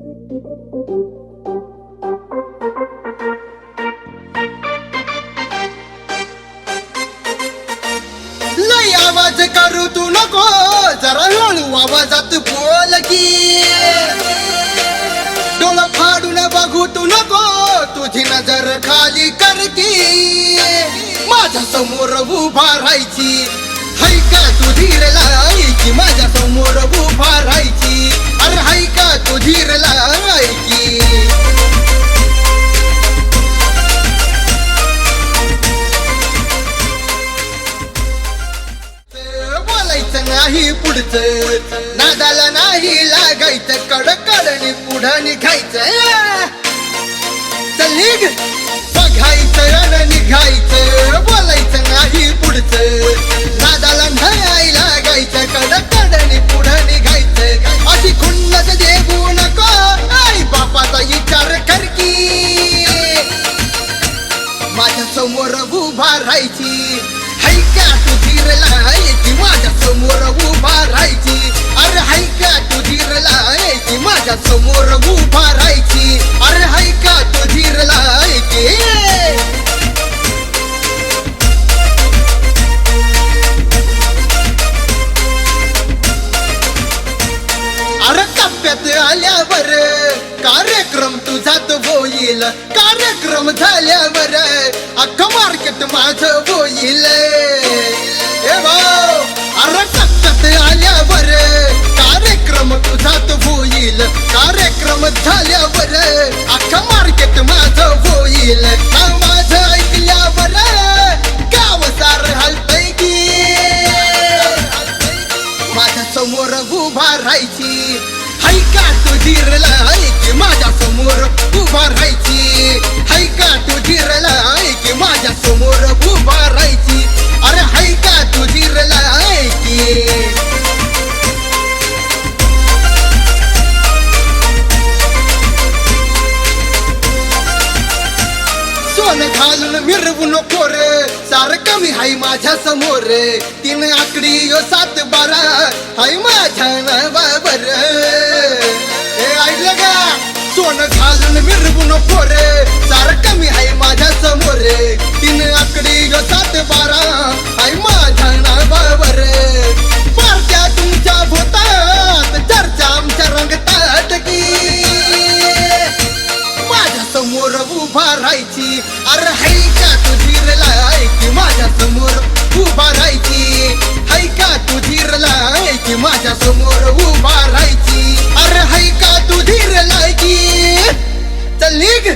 लय आवाज करू तू नको, जरा हळू आवाजात बोल की. डोळा फाडून बघू तू नको, तुझी नजर खाली कर की. माझ्या समोर उभा राहायची, हाय का तू धीर लायची. माझ्या समोर उभा राहायची, अरे हाय का तू धीर लायची. बोलायचं नाही पुढचं, नादाला नाही लागायचं. कडकडनी पुढं निघायचं. चल निघ, बघायचं आणि निघायचं. बोलायचं नाही पुढचं, नादाला नाही लागायचं. कडकडनी पुढं निघायचं. अशी खुन्नस देऊ नको, आई बापाचा विचार कर की. माझ्या समोर उभा राहायची, हाय का तू धीर लायची. माझ्या समोर उभा राहायची, अरे हाय का तू धीर लायची. माझ्या समोर उभा राहायची, अरे हाय का तू धीर लायची. अरे टप्प्यात आल्यावर कार्यक्रम तुझात होईल. कार्यक्रम झाल्यावर अख्खं मार्केट माझं होईल. अरे टप्प्यात आल्यावर कार्यक्रम तुझात होईल. कार्यक्रम झाल्यावर अख्खं मार्केट माझं होईल. माझं ऐकल्यावर गाव सार हलतंय की. माझ्या समोर उभा राहायची, हाय का तू धीर लायची. माझ्या समोर उभा राहायची, हाय का तू धीर लायची. माझ्या समोर उभा राहायची, अरे हाय का तू धीर लायची. सोनं घालून मिरवू नको रे, सारखं मी हाय माझ्या समोर. 3 आकडी 7 12 हाय माझ्या नावावर. ऐकलं का? सोनं घालून मिरवू नको रे, सारखं मी हाय माझ्या समोर. 3 आकडी 7 12 हाय माझ्या नावावर. पार्ट्या तुमच्या भोतात, चर्चा आमच्या रंगतात की. माझ्या समोर उभा राहायची, अरे हाय का तू धीर लायची. माझ्या समोर उभा राहायची, हाय का तू धीर लायची. माझ्या समोर उभा राहायची, अरे हाय का तू धीर लायची. चल निघ.